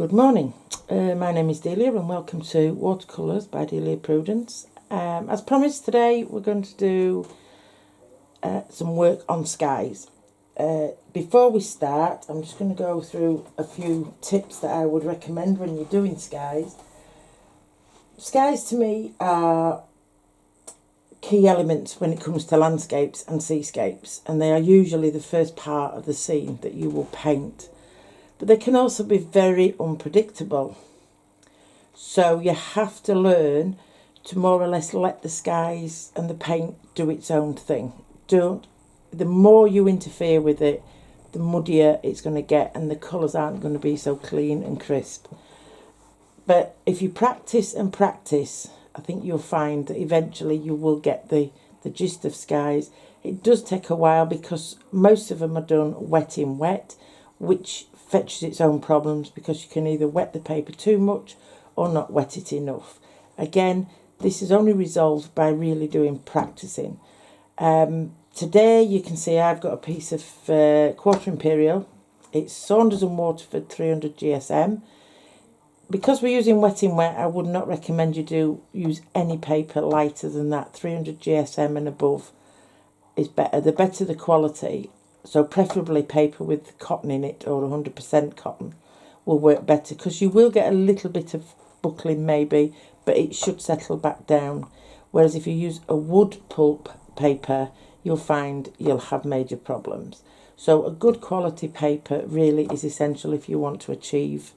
Good morning, my name is Delia and welcome to Watercolours by Delia Prudence. As promised, today we're going to do some work on skies. Before we start, I'm just going to go through a few tips that I would recommend when you're doing skies. Skies to me are key elements when it comes to landscapes and seascapes, and they are usually the first part of the scene that you will paint. But they can also be very unpredictable. So you have to learn to more or less let the skies and the paint do its own thing. The more you interfere with it, the muddier it's going to get and the colours aren't going to be so clean and crisp. But if you practice and practice, I think you'll find that eventually you will get the gist of skies. It does take a while because most of them are done wet in wet, which fetches its own problems because you can either wet the paper too much or not wet it enough. Again, this is only resolved by really doing practicing. Today you can see I've got a piece of Quarter Imperial. It's Saunders and Waterford 300 GSM. Because we're using wet in wet, I would not recommend you use any paper lighter than that. 300 GSM and above is better. The better the quality, so preferably paper with cotton in it or 100% cotton will work better, because you will get a little bit of buckling maybe, but it should settle back down. Whereas if you use a wood pulp paper, you'll find you'll have major problems. So a good quality paper really is essential if you want to achieve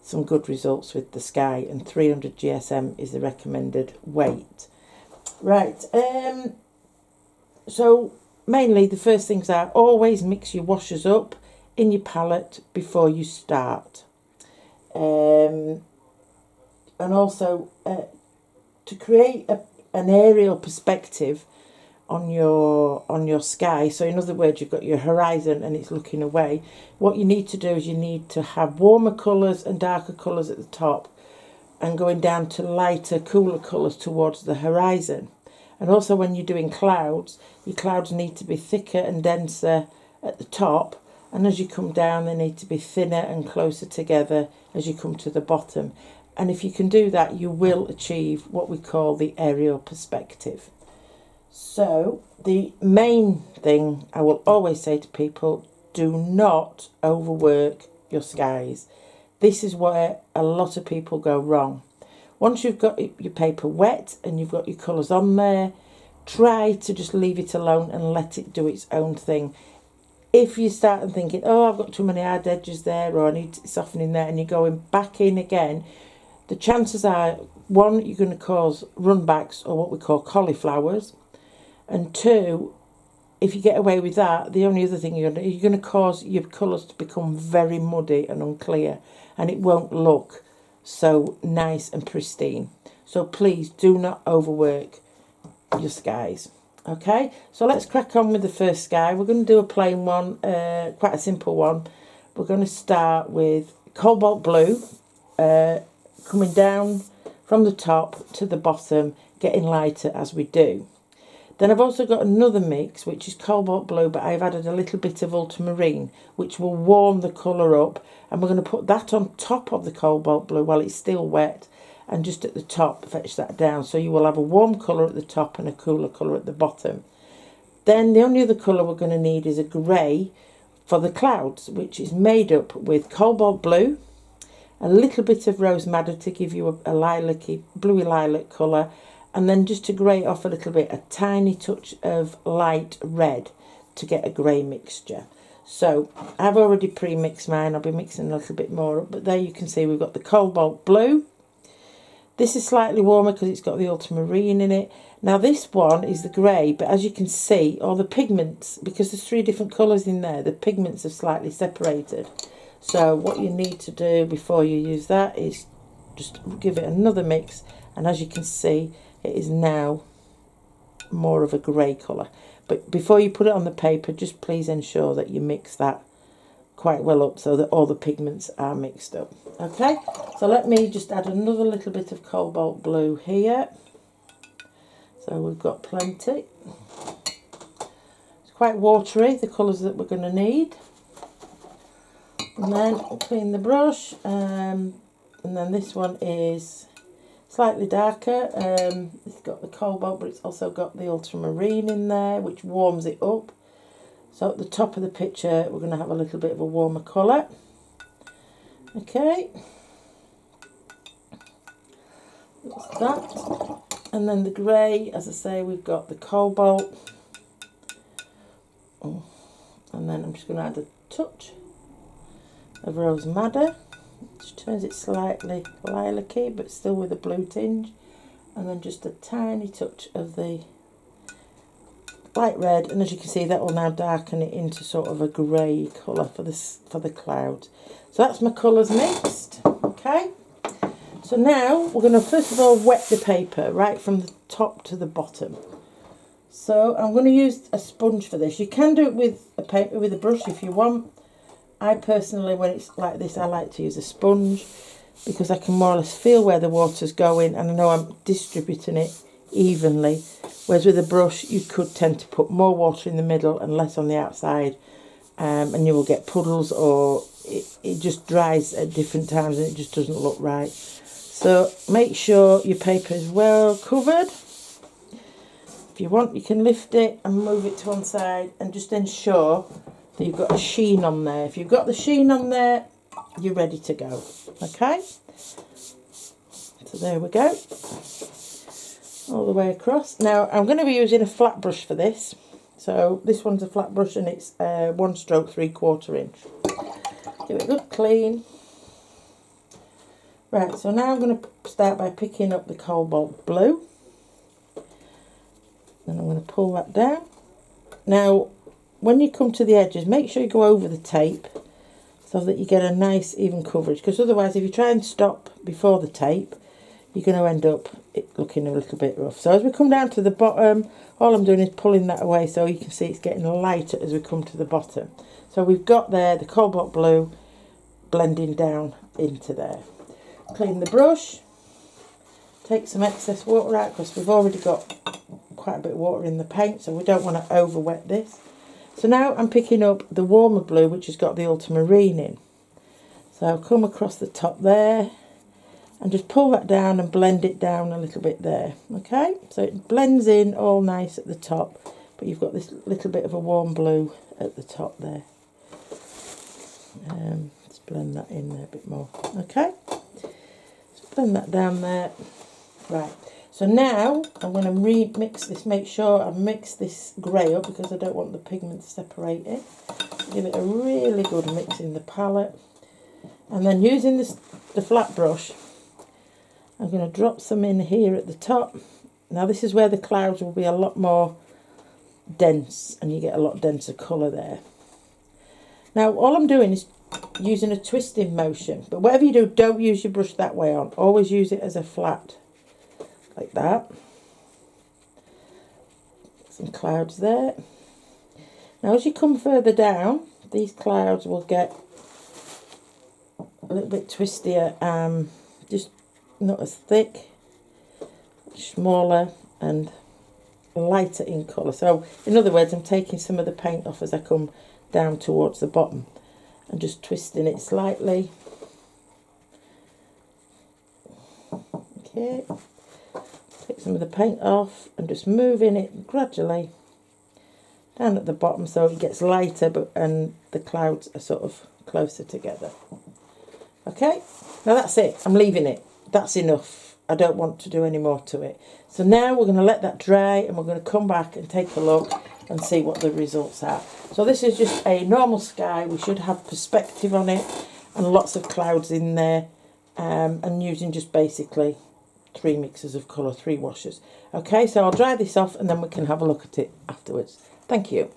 some good results with the sky, and 300 GSM is the recommended weight. Right, so mainly the first things are always mix your washes up in your palette before you start. And also to create an aerial perspective on your sky. So in other words, you've got your horizon and it's looking away. What you need to do is you need to have warmer colours and darker colours at the top and going down to lighter, cooler colours towards the horizon. And also when you're doing clouds, your clouds need to be thicker and denser at the top, and as you come down they need to be thinner and closer together as you come to the bottom. And if you can do that, you will achieve what we call the aerial perspective. So the main thing I will always say to people, do not overwork your skies. This is where a lot of people go wrong. Once you've got your paper wet and you've got your colours on there, try to just leave it alone and let it do its own thing. If you start thinking, oh, I've got too many hard edges there, or I need softening there, and you're going back in again, the chances are, one, you're going to cause runbacks or what we call cauliflowers. And two, if you get away with that, the only other thing you're going to cause your colours to become very muddy and unclear, and it won't look so nice and pristine. So please do not overwork your skies. Okay, so let's crack on with the first sky. We're going to do a plain one, quite a simple one. We're going to start with cobalt blue, coming down from the top to the bottom, getting lighter as we do. Then I've also got another mix, which is cobalt blue, but I've added a little bit of ultramarine, which will warm the colour up. And we're going to put that on top of the cobalt blue while it's still wet, and just at the top, fetch that down. So you will have a warm colour at the top and a cooler colour at the bottom. Then the only other colour we're going to need is a grey for the clouds, which is made up with cobalt blue, a little bit of rose madder to give you a lilac-y, bluey lilac colour, and then just to grey it off a little bit, a tiny touch of light red to get a grey mixture. So I've already pre-mixed mine. I'll be mixing a little bit more up, but there you can see we've got the cobalt blue. This is slightly warmer because it's got the ultramarine in it. Now this one is the grey, but as you can see, all the pigments, because there's 3 different colours in there, the pigments are slightly separated. So what you need to do before you use that is just give it another mix, and as you can see, it is now more of a grey colour. But before you put it on the paper, just please ensure that you mix that quite well up so that all the pigments are mixed up. Okay, so let me just add another little bit of cobalt blue here. So we've got plenty. It's quite watery, the colours that we're going to need. And then clean the brush, and then this one is slightly darker. It's got the cobalt, but it's also got the ultramarine in there, which warms it up. So at the top of the picture, we're going to have a little bit of a warmer colour. Okay. That's that. And then the grey, as I say, we've got the cobalt. Oh. And then I'm just going to add a touch of rose madder, which turns it slightly lilac-y, but still with a blue tinge. And then just a tiny touch of the light red, and as you can see, that will now darken it into sort of a grey colour for the clouds. So that's my colours mixed. Okay, so now we're going to first of all wet the paper right from the top to the bottom. So I'm going to use a sponge for this. You can do it with a paper with a brush if you want. I personally, when it's like this, I like to use a sponge because I can more or less feel where the water's going, and I know I'm distributing it evenly. Whereas with a brush, you could tend to put more water in the middle and less on the outside, and you will get puddles, or it just dries at different times and it just doesn't look right. So make sure your paper is well covered. If you want, you can lift it and move it to one side and just ensure that you've got a sheen on there. If you've got the sheen on there, you're ready to go. Okay, so there we go, all the way across. Now I'm going to be using a flat brush for this. So this one's a flat brush and it's 1 stroke 3/4 inch. Give it a good clean. Right, so now I'm going to start by picking up the cobalt blue. Then I'm going to pull that down. Now when you come to the edges, make sure you go over the tape so that you get a nice even coverage, because otherwise if you try and stop before the tape, you're going to end up it looking a little bit rough. So as we come down to the bottom, all I'm doing is pulling that away so you can see it's getting lighter as we come to the bottom. So we've got there the cobalt blue blending down into there. Clean the brush, take some excess water out because we've already got quite a bit of water in the paint, so we don't want to over wet this. So now I'm picking up the warmer blue, which has got the ultramarine in. So I'll come across the top there and just pull that down and blend it down a little bit there. Okay, so it blends in all nice at the top, but you've got this little bit of a warm blue at the top there. Let's blend that in there a bit more. Okay, just blend that down there. Right, so now I'm going to remix this, make sure I mix this grey up because I don't want the pigment separated. Give it a really good mix in the palette. And then using the flat brush, I'm going to drop some in here at the top. Now this is where the clouds will be a lot more dense and you get a lot denser colour there. Now all I'm doing is using a twisting motion, but whatever you do, don't use your brush that way on. Always use it as a flat, like that. Some clouds there. Now as you come further down, these clouds will get a little bit twistier, just not as thick, smaller and lighter in colour. So in other words, I'm taking some of the paint off as I come down towards the bottom and just twisting it slightly. Okay, take some of the paint off and just moving it gradually down at the bottom so it gets lighter, and the clouds are sort of closer together. Okay, now that's it. I'm leaving it. That's enough. I don't want to do any more to it. So now we're going to let that dry and we're going to come back and take a look and see what the results are. So this is just a normal sky. We should have perspective on it and lots of clouds in there, and using just basically 3 mixes of colour, 3 washes. Okay, so I'll dry this off and then we can have a look at it afterwards. Thank you.